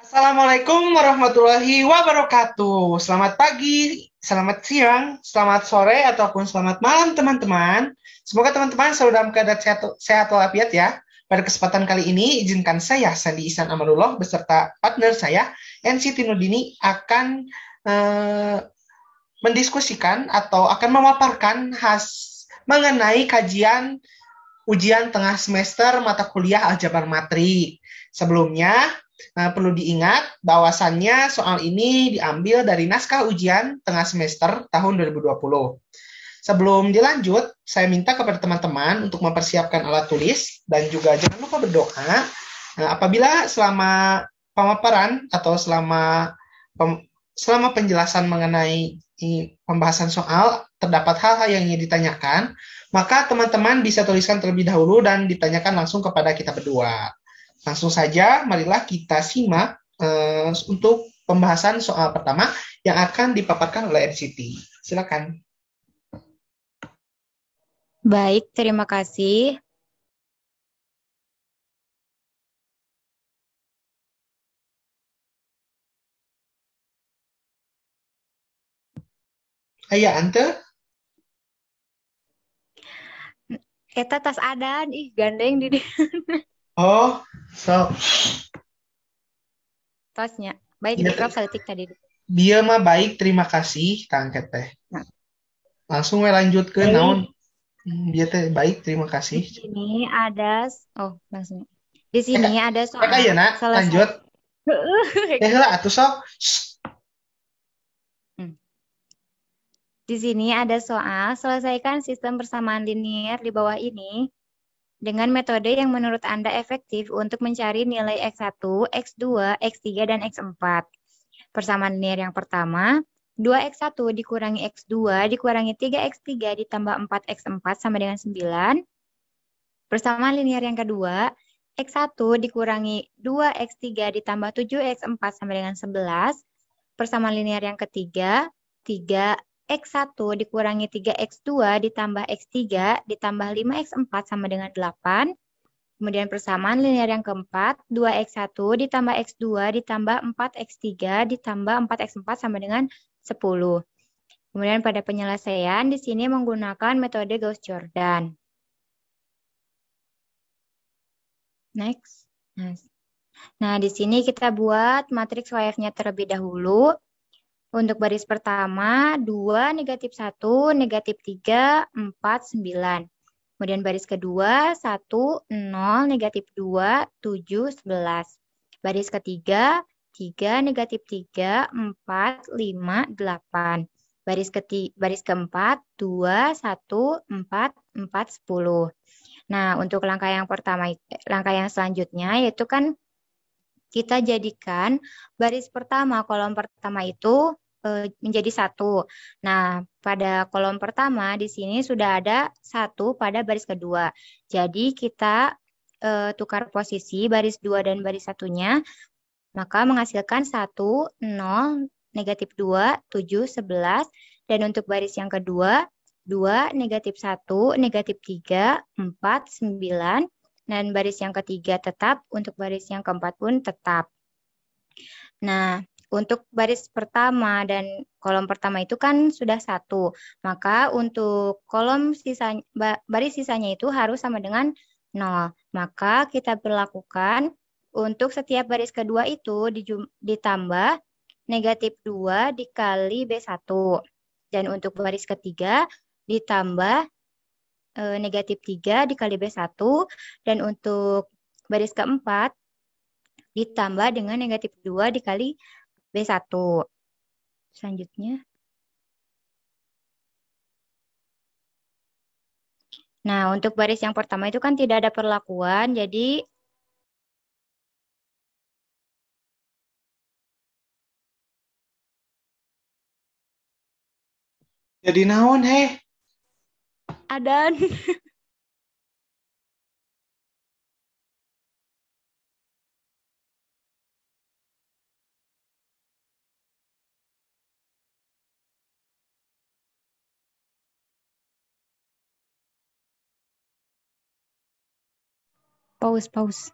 Assalamualaikum warahmatullahi wabarakatuh. Selamat pagi, selamat siang, selamat sore, ataupun selamat malam teman-teman. Semoga teman-teman selalu dalam keadaan sehat walafiat ya. Pada kesempatan kali ini, izinkan saya, Sandi Ihsan Amanullah, beserta partner saya, NC Tinudini, akan eh, mendiskusikan atau akan memaparkan mengenai kajian ujian tengah semester mata kuliah aljabar matrik. Sebelumnya, perlu diingat bahwasannya soal ini diambil dari naskah ujian tengah semester tahun 2020. Sebelum dilanjut, saya minta kepada teman-teman untuk mempersiapkan alat tulis dan juga jangan lupa berdoa. Apabila selama pemaparan atau selama penjelasan mengenai pembahasan soal terdapat hal-hal yang ingin ditanyakan, maka teman-teman bisa tuliskan terlebih dahulu dan ditanyakan langsung kepada kita berdua. Langsung saja, marilah kita simak untuk pembahasan soal pertama yang akan dipaparkan oleh NCT. Silakan. Baik, terima kasih. Ayah, Ante. Eta tas adan, gandeng di Oh, so, tasnya. Baik, ya, di crop saletik tadi. dia mah baik, terima kasih, Kang Teteh. Nah, Langsung we lanjut ke naon. baik. Dia teh baik, terima kasih. Di sini ada, langsung. Di Eh, sini ada ayo soal nak, selesai. lanjut. Lah, atuh sok. Hmm. Di sini ada soal selesaikan sistem persamaan linear di bawah ini dengan metode yang menurut Anda efektif untuk mencari nilai X1, X2, X3, dan X4. Persamaan linear yang pertama, 2x1 dikurangi x2 dikurangi 3x3 ditambah 4x4 sama dengan 9. Persamaan linear yang kedua, x1 dikurangi 2x3 ditambah 7x4 sama dengan 11. Persamaan linear yang ketiga, 3x1 dikurangi 3x2 ditambah x3 ditambah 5x4 sama dengan 8. Kemudian persamaan linear yang keempat, 2x1 ditambah x2 ditambah 4x3 ditambah 4x4 sama dengan 10. Kemudian pada penyelesaian di sini menggunakan metode Gauss-Jordan. Next. Nah, di sini kita buat matriks YF-nya terlebih dahulu. Untuk baris pertama, 2, negatif 1, negatif 3, 4, 9. Kemudian baris kedua, 1, 0, negatif 2, 7, 11. Baris ketiga, 3, negatif 3, 4, 5, 8. Baris keempat, 2, 1, 4, 4, 10. Nah, untuk langkah yang selanjutnya yaitu kan kita jadikan baris pertama, kolom pertama itu menjadi satu. Nah, pada kolom pertama di sini sudah ada satu pada baris kedua. Jadi kita tukar posisi baris dua dan baris satunya, maka menghasilkan 1, 0, negatif 2, 7, 11. Dan untuk baris yang kedua, 2, negatif 1, negatif 3, 4, 9. Dan baris yang ketiga tetap, untuk baris yang keempat pun tetap. Nah, untuk baris pertama dan kolom pertama itu kan sudah satu. Maka untuk baris sisanya itu harus sama dengan 0. Maka kita berlakukan untuk setiap baris kedua itu ditambah negatif 2 dikali B1. Dan untuk baris ketiga ditambah negatif 3 dikali B1. Dan untuk baris keempat ditambah dengan negatif 2 dikali B1. Selanjutnya. Nah, untuk baris yang pertama itu kan tidak ada perlakuan, jadi Jadi naon, heh? ada. Pause.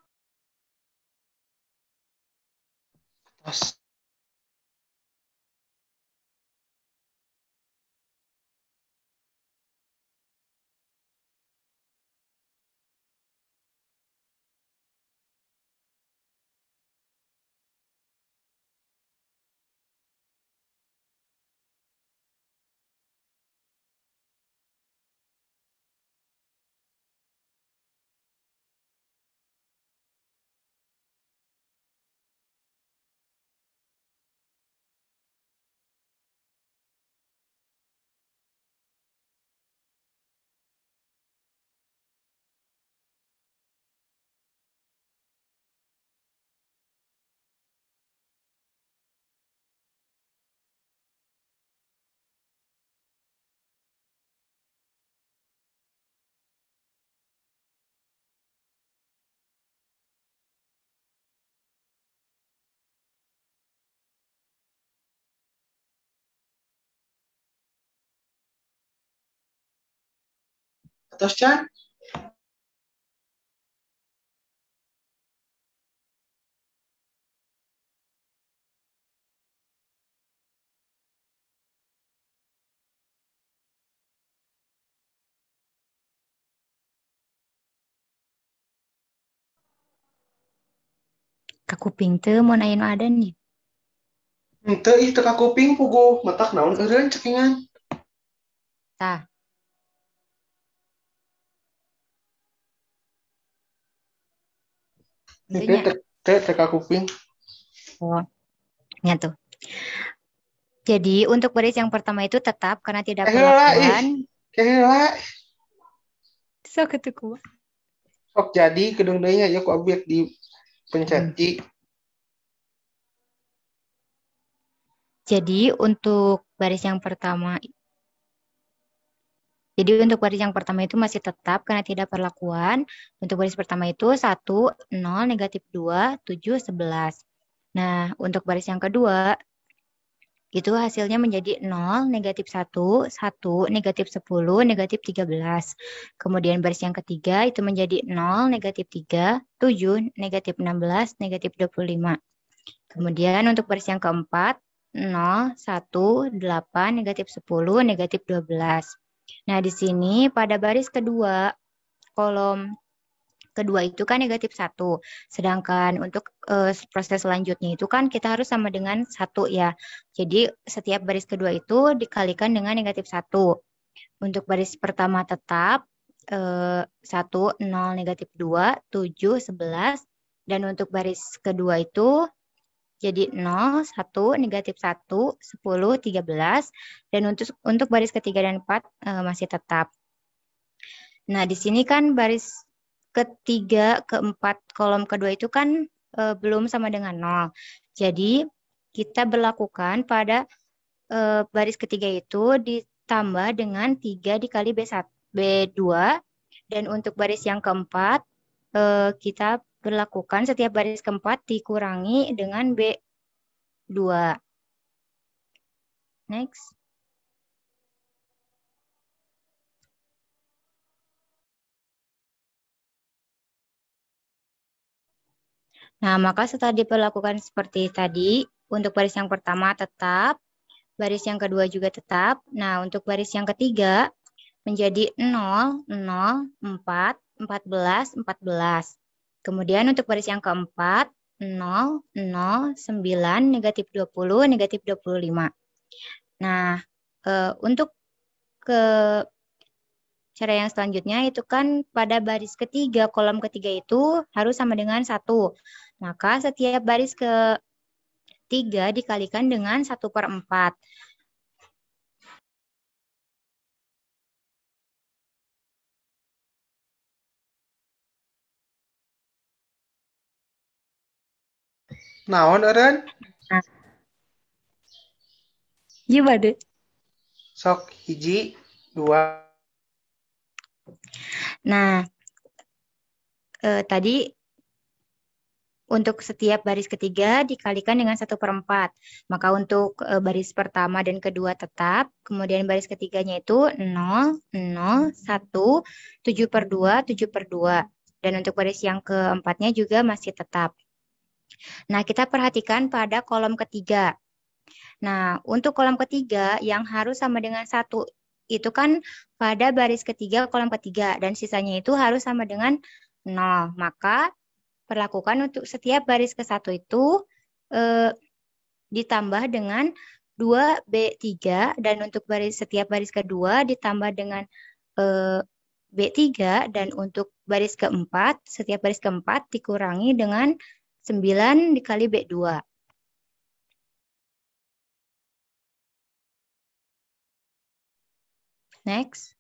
Terus Chan? Kakuping teu mau nain ada nih. Henteu ih teu kuping puguh matak naon eureun cekingan. Tah. Tentunya. Teu kuping. Oh, ya tuh. Jadi untuk baris yang pertama itu tetap karena tidak perlakuan. Heula. Sok atuh kumaha. Sok jadi kedung deui nya ya ku objek di pencet. Jadi untuk baris yang pertama itu masih tetap karena tidak perlakuan. Untuk baris pertama itu 1, 0, negatif 2, 7, 11. Nah, untuk baris yang kedua, itu hasilnya menjadi 0, negatif 1, 1, negatif 10, negatif 13. Kemudian baris yang ketiga itu menjadi 0, negatif 3, 7, negatif 16, negatif 25. Kemudian untuk baris yang keempat, 0, 1, 8, negatif 10, negatif 12. Nah, di sini pada baris kedua, kolom kedua itu kan negatif 1. Sedangkan untuk proses selanjutnya itu kan kita harus sama dengan 1 ya. Jadi setiap baris kedua itu dikalikan dengan negatif 1. Untuk baris pertama tetap 1, 0, negatif 2, 7, 11. Dan untuk baris kedua itu jadi 0, 1, negatif 1, 10, 13. Dan untuk baris ketiga dan 4 masih tetap. Nah, di sini kan baris ketiga, keempat, kolom kedua itu kan belum sama dengan 0. Jadi, kita berlakukan pada baris ketiga itu ditambah dengan 3 dikali B1, B2. Dan untuk baris yang keempat, kita berlakukan setiap baris keempat dikurangi dengan B2. Next. Nah, maka setelah diperlakukan seperti tadi, untuk baris yang pertama tetap, baris yang kedua juga tetap. Nah, untuk baris yang ketiga menjadi 0, 0, 4, 14, 14. Kemudian untuk baris yang keempat, 0, 0, 9, negatif 20, negatif 25. Nah, untuk ke cara yang selanjutnya itu kan pada baris ketiga, kolom ketiga itu harus sama dengan 1. Maka setiap baris ketiga dikalikan dengan 1/4. Naon eureun? Gimana? Sok 1, 2. Nah, tadi untuk setiap baris ketiga dikalikan dengan 1/4. Maka untuk baris pertama dan kedua tetap, kemudian baris ketiganya itu 0, 0, 1, 7/2, 7/2. Dan untuk baris yang keempatnya juga masih tetap. Nah, kita perhatikan pada kolom ketiga. Nah, untuk kolom ketiga yang harus sama dengan 1 itu kan pada baris ketiga kolom ketiga dan sisanya itu harus sama dengan 0. Maka perlakukan untuk setiap baris ke-1 itu ditambah dengan 2B3 dan untuk setiap baris kedua ditambah dengan B3 dan untuk baris keempat, setiap baris keempat dikurangi dengan 9 dikali B2. Next.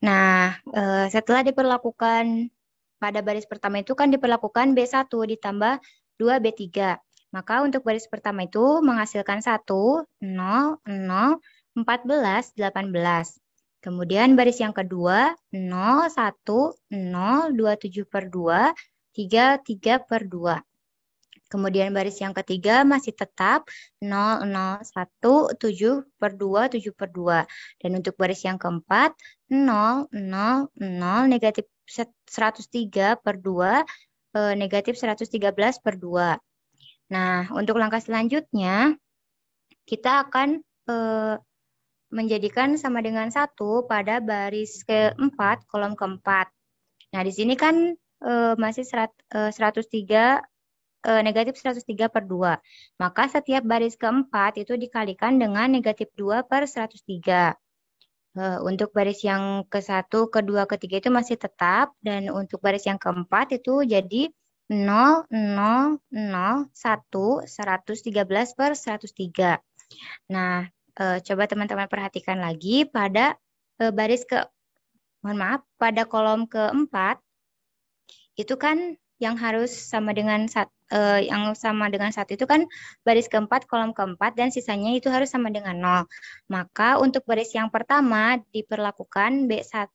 Nah, setelah diperlakukan pada baris pertama itu kan diperlakukan B1 ditambah 2B3. Maka untuk baris pertama itu menghasilkan 1, 0, 0, 14, 18. Kemudian baris yang kedua 0, 1, 0, 27 per 2, 3, 3 per 2. Kemudian baris yang ketiga masih tetap 0, 0, 1, 7 per 2, 7 per 2. Dan untuk baris yang keempat 0, 0, 0, negatif 103 per 2, negatif 113 per 2. Nah, untuk langkah selanjutnya, kita akan menjadikan sama dengan 1 pada baris keempat, kolom keempat. Nah, di sini kan masih 103 negatif 103 per 2. Maka setiap baris keempat itu dikalikan dengan negatif 2 per 103. Untuk baris yang ke-1, kedua, ketiga itu masih tetap. Dan untuk baris yang keempat itu jadi 0, 0, 0, 1, 113 per 103. Nah, coba teman-teman perhatikan lagi pada pada kolom keempat, itu kan yang harus sama dengan yang sama dengan 1 itu kan baris keempat, kolom keempat, dan sisanya itu harus sama dengan 0. Maka untuk baris yang pertama diperlakukan B1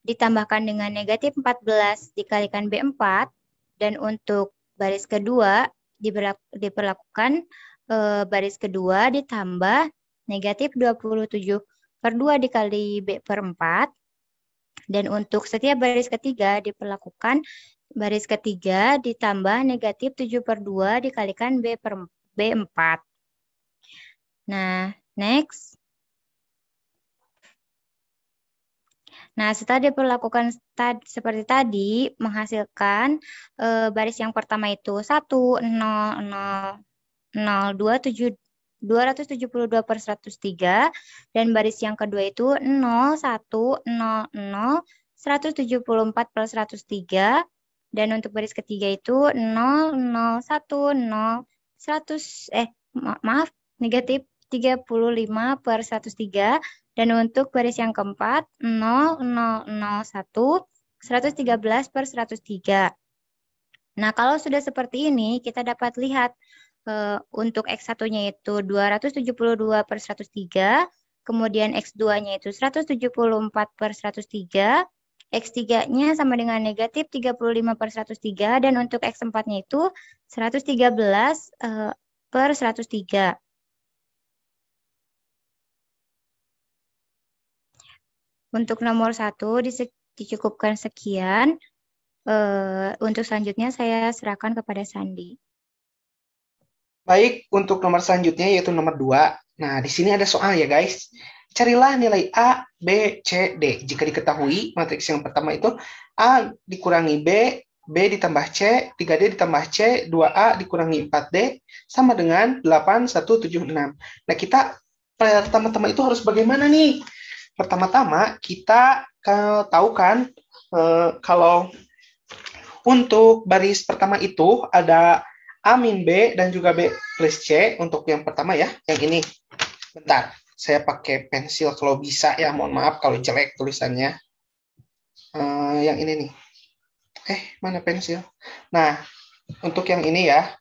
ditambahkan dengan negatif 14 dikalikan B4, dan untuk baris kedua diperlakukan baris kedua ditambah negatif 27 per 2 dikali B per 4. Dan untuk setiap baris ketiga diperlakukan baris ketiga ditambah negatif 7 per 2 dikalikan B4. Nah, next. Nah, setelah diperlakukan seperti tadi, menghasilkan baris yang pertama itu 1, 0, 0, 0, 272 per 103, dan baris yang kedua itu 0, 1, 0, 0, 174 per 103, dan untuk baris ketiga itu 0, 0, 1, 0, 100, negatif 35 per 103, dan untuk baris yang keempat 0, 0, 0, 1, 113 per 103. Nah, kalau sudah seperti ini, kita dapat lihat untuk X1-nya itu 272 per 103, kemudian X2-nya itu 174 per 103, X3-nya sama dengan negatif 35 per 103, dan untuk X4-nya itu 113 per 103. Untuk nomor 1 dicukupkan sekian. Untuk selanjutnya saya serahkan kepada Sandi. Baik, untuk nomor selanjutnya yaitu nomor 2. Nah, di sini ada soal ya guys. Carilah nilai A, B, C, D. Jika diketahui, matriks yang pertama itu A dikurangi B, B ditambah C, 3D ditambah C, 2A dikurangi 4D, sama dengan 8, 1, 7, 6. Nah, kita pertama-tama itu harus bagaimana nih? Pertama-tama, kita tahu kan kalau untuk baris pertama itu ada A min B dan juga B plus C untuk yang pertama ya, yang ini. Bentar, saya pakai pensil kalau bisa ya, mohon maaf kalau jelek tulisannya. Yang ini nih. Mana pensil? Nah, untuk yang ini ya.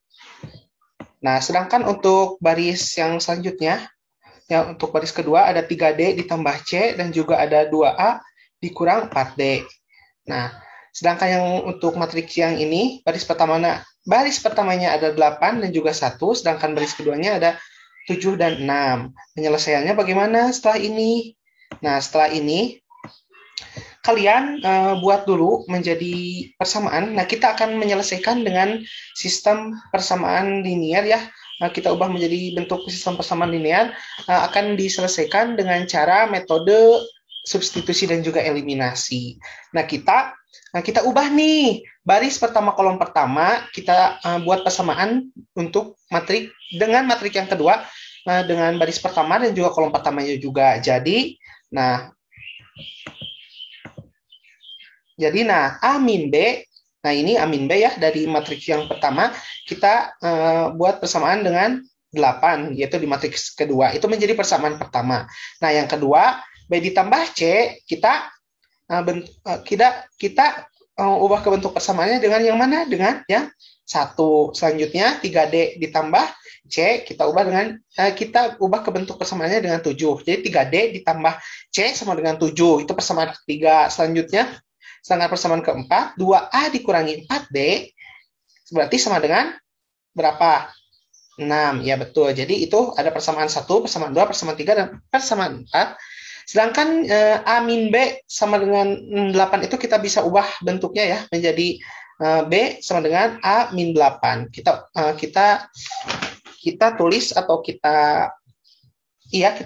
Nah, sedangkan untuk baris yang selanjutnya, ya untuk baris kedua ada 3D ditambah C dan juga ada 2A dikurang 4D. Nah, sedangkan yang untuk matriks yang ini, baris pertamanya ada 8 dan juga 1, sedangkan baris keduanya ada 7 dan 6. Penyelesaiannya bagaimana setelah ini? Nah, setelah ini, kalian buat dulu menjadi persamaan. Nah, kita akan menyelesaikan dengan sistem persamaan linear ya. Kita ubah menjadi bentuk sistem persamaan linear, akan diselesaikan dengan cara metode substitusi dan juga eliminasi. Nah, kita ubah nih baris pertama kolom pertama, kita buat persamaan untuk matrik dengan matrik yang kedua dengan baris pertama dan juga kolom pertamanya juga. Jadi A min B, nah ini A min B ya, dari matriks yang pertama, kita buat persamaan dengan 8, yaitu di matriks kedua. Itu menjadi persamaan pertama. Nah, yang kedua, B ditambah C, kita ubah ke bentuk persamaannya dengan yang mana? Dengan yang 1. Selanjutnya, 3D ditambah C, kita ubah ke bentuk persamaannya dengan 7. Jadi 3D ditambah C sama dengan 7. Itu persamaan ketiga. Selanjutnya, sedangkan persamaan keempat, 2A dikurangi 4D, berarti sama dengan berapa? 6. Ya, betul. Jadi itu ada persamaan 1, persamaan 2, persamaan 3, dan persamaan 4. Sedangkan A min B sama dengan 8 itu kita bisa ubah bentuknya ya, menjadi B sama dengan A min 8. Kita tulis atau kita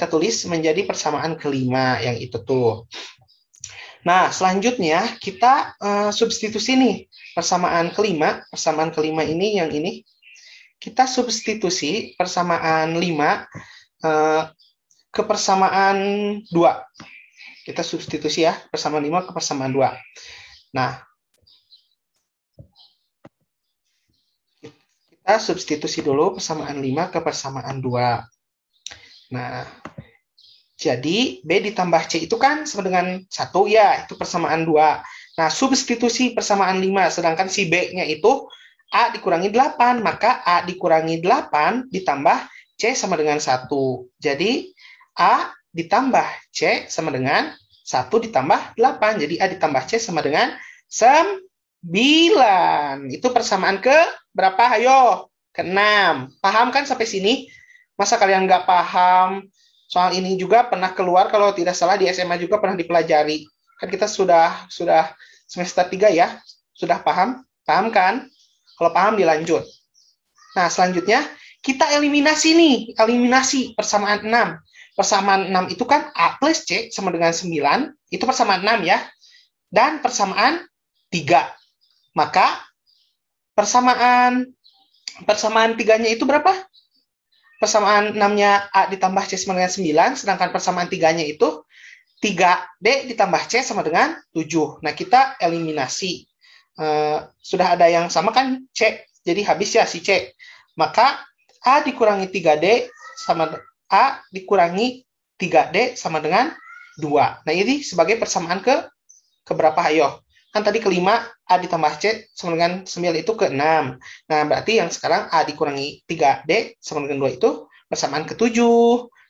tulis menjadi persamaan kelima yang itu tuh. Nah, selanjutnya kita substitusi nih persamaan kelima ini yang ini. Kita substitusi persamaan 5 ke persamaan 2. Kita substitusi ya, persamaan 5 ke persamaan 2. Nah, kita substitusi dulu persamaan 5 ke persamaan 2. Nah, jadi B ditambah C itu kan sama dengan 1 ya, itu persamaan 2. Nah, substitusi persamaan 5, sedangkan si B-nya itu A dikurangi 8, maka A dikurangi 8 ditambah C sama dengan 1. Jadi, A ditambah C sama dengan 1 ditambah 8. Jadi, A ditambah C sama dengan 9. Itu persamaan ke berapa? Ayo, ke-6. Paham kan sampai sini? Masa kalian nggak paham? Soal ini juga pernah keluar, kalau tidak salah di SMA juga pernah dipelajari. Kan kita sudah semester 3 ya. Sudah paham? Paham kan? Kalau paham dilanjut. Nah, selanjutnya kita eliminasi nih. Eliminasi persamaan 6. Persamaan 6 itu kan A plus C sama dengan 9. Itu persamaan 6 ya. Dan persamaan 3. Maka persamaan 3-nya itu berapa? Persamaan 6-nya A ditambah C sama dengan 9, sedangkan persamaan 3-nya itu 3D ditambah C sama dengan 7. Nah, kita eliminasi. Sudah ada yang sama kan? C. Jadi habis ya si C. Maka A dikurangi 3D sama A dikurangi 3D sama dengan 2. Nah, ini sebagai persamaan ke berapa? Ayo. Kan tadi kelima, A ditambah C sama dengan 9 itu ke-6. Nah, berarti yang sekarang A dikurangi 3D sama dengan 2 itu persamaan ke-7.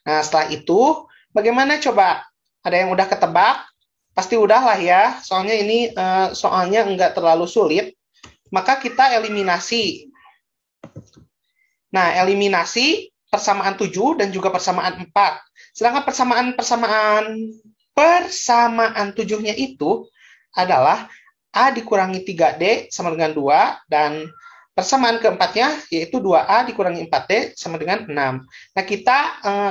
Nah, setelah itu, bagaimana coba? Ada yang udah ketebak? Pasti udah lah ya, soalnya ini soalnya nggak terlalu sulit. Maka kita eliminasi. Nah, eliminasi persamaan 7 dan juga persamaan 4. Sedangkan persamaan 7-nya itu adalah A dikurangi 3D sama dengan 2, dan persamaan keempatnya yaitu 2A dikurangi 4D sama dengan 6. Nah, kita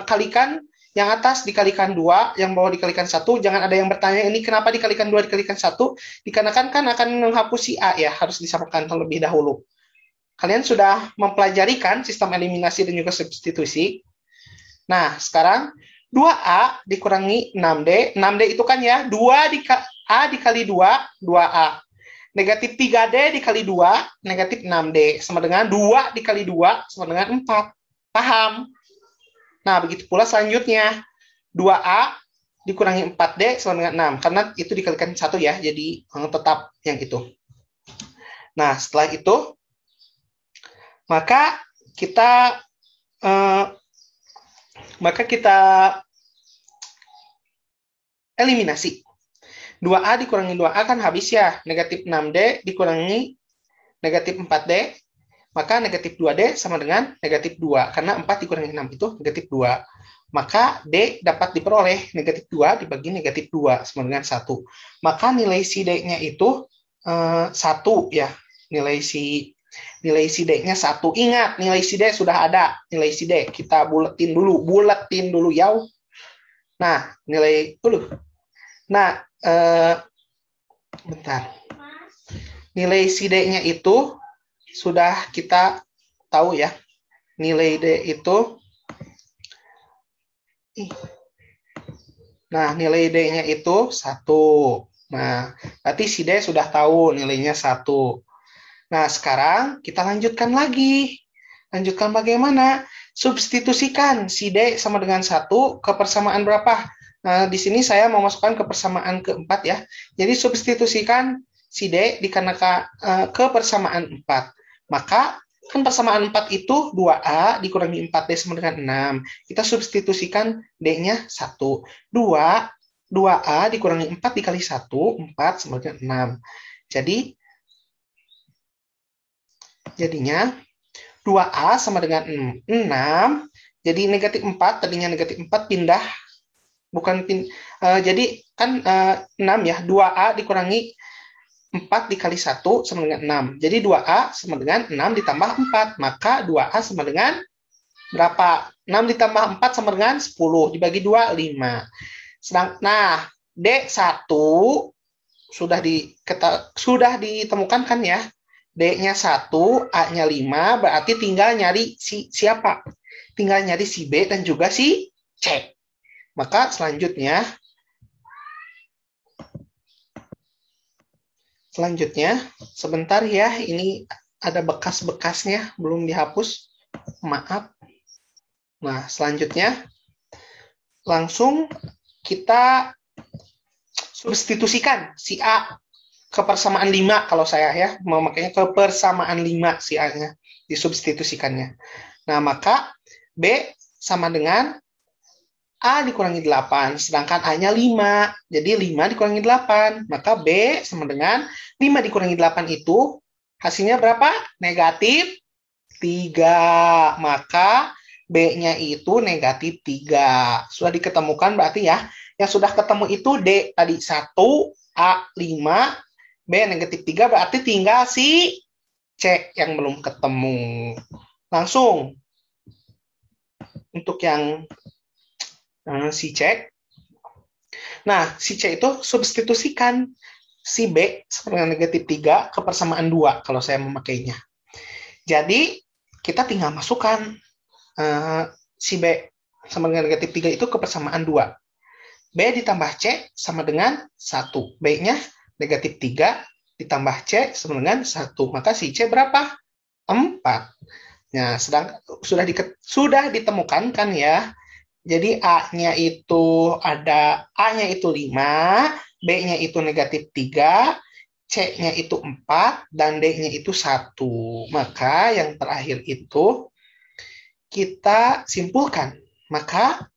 kalikan yang atas dikalikan 2, yang bawah dikalikan 1. Jangan ada yang bertanya, ini kenapa dikalikan 2 dikalikan 1? Dikarenakan kan akan menghapus si A ya, harus disamakan terlebih dahulu. Kalian sudah mempelajari kan sistem eliminasi dan juga substitusi? Nah, sekarang 2A dikurangi 6D. 6D itu kan ya, A dikali 2, 2A. Negatif 3D dikali 2, negatif 6D. Sama dengan 2 dikali 2, sama dengan 4. Paham? Nah, begitu pula selanjutnya. 2A dikurangi 4D sama dengan 6. Karena itu dikalikan 1 ya, jadi tetap yang itu. Nah, setelah itu, maka kita eliminasi. 2A dikurangi 2A kan habis ya. Negatif 6D dikurangi negatif 4D Maka negatif 2D sama dengan negatif 2. Karena 4 dikurangi 6 itu negatif 2. Maka D dapat diperoleh negatif 2 dibagi negatif 2 sama dengan 1. Maka nilai si D-nya itu 1 ya. Nilai si D-nya 1. Ingat, nilai si D sudah ada. Nilai si D kita buletin dulu ya. Nah, nilai dulu. Nah, bentar. Nilai si D-nya itu sudah kita tahu ya. Nilai D itu nilai D-nya itu 1. Nah, berarti si D sudah tahu nilainya 1. Nah, sekarang kita lanjutkan lagi. Lanjutkan bagaimana? Substitusikan si D sama dengan 1 ke persamaan berapa? Nah, di sini saya mau masukkan ke persamaan keempat ya. Jadi substitusikan si D dikarenakan ke persamaan 4. Maka kan persamaan 4 itu 2A dikurangi 4D sama dengan 6. Kita substitusikan D-nya 1. 2A dikurangi 4 dikali 1, 4 sama dengan 6. Jadinya 2A sama dengan 6. Jadi negatif 4, tadinya negatif 4 pindah. Jadi kan 6 ya. 2A dikurangi 4 dikali 1 sama dengan 6. Jadi 2A sama dengan 6 ditambah 4. Maka 2A sama dengan berapa? 6 ditambah 4 sama dengan 10. Dibagi 2, 5. Nah, D1 sudah ditemukan kan ya? D-nya 1, A-nya 5. Berarti tinggal nyari siapa? Tinggal nyari si B dan juga si C. Maka selanjutnya, sebentar ya, ini ada bekas-bekasnya, belum dihapus. Maaf. Nah, selanjutnya, langsung kita substitusikan si A ke persamaan 5, kalau saya ya, memakainya ke persamaan 5 si A-nya, disubstitusikannya. Nah, maka B sama dengan A dikurangi 8, sedangkan A-nya 5. Jadi 5 dikurangi 8. Maka B sama dengan 5 dikurangi 8 itu hasilnya berapa? Negatif 3. Maka B-nya itu negatif 3. Sudah diketemukan berarti ya. Yang sudah ketemu itu D tadi 1, A 5, B negatif 3. Berarti tinggal si C yang belum ketemu. Langsung. Untuk yang si C. Nah, si C itu substitusikan si B sama dengan negatif 3 ke persamaan 2 kalau saya memakainya. Jadi, kita tinggal masukkan si B sama dengan negatif 3 itu ke persamaan 2. B ditambah C sama dengan 1. B-nya negatif 3 ditambah C sama dengan 1. Maka si C berapa? 4. Nah, sudah ditemukan kan ya. Jadi A-nya itu ada A-nya itu 5, B-nya itu negatif 3, C-nya itu 4, dan D-nya itu 1. Maka yang terakhir itu kita simpulkan. Maka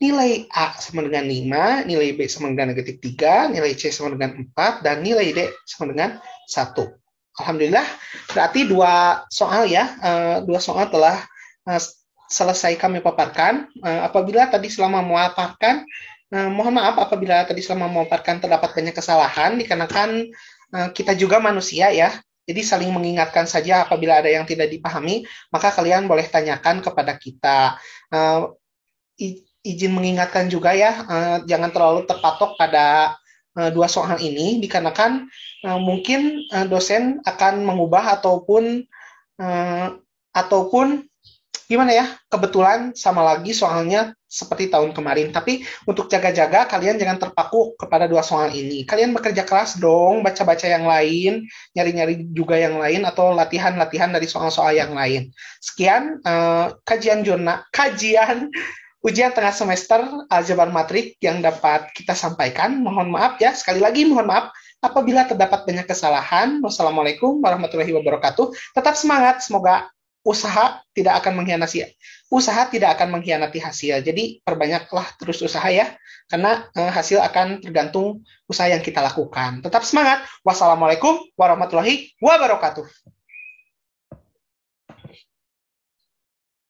nilai A sama dengan 5, nilai B sama dengan negatif 3, nilai C sama dengan 4, dan nilai D sama dengan 1. Alhamdulillah, berarti 2 soal ya. 2 soal telah selesai kami paparkan. Apabila tadi selama memaparkan, mohon maaf apabila tadi selama memaparkan terdapat banyak kesalahan, dikarenakan kita juga manusia ya. Jadi saling mengingatkan saja apabila ada yang tidak dipahami, maka kalian boleh tanyakan kepada kita. Izin mengingatkan juga ya, jangan terlalu terpatok pada 2 soal ini, dikarenakan mungkin dosen akan mengubah ataupun gimana ya, kebetulan sama lagi soalnya seperti tahun kemarin. Tapi untuk jaga-jaga, kalian jangan terpaku kepada 2 soal ini. Kalian bekerja keras dong, baca-baca yang lain, nyari-nyari juga yang lain, atau latihan-latihan dari soal-soal yang lain. Sekian kajian ujian tengah semester aljabar matrik yang dapat kita sampaikan. Mohon maaf ya, sekali lagi mohon maaf apabila terdapat banyak kesalahan. Wassalamualaikum warahmatullahi wabarakatuh. Tetap semangat, semoga usaha tidak akan mengkhianati hasil. Jadi perbanyaklah terus usaha ya, karena hasil akan tergantung usaha yang kita lakukan. Tetap semangat. Wassalamualaikum warahmatullahi wabarakatuh.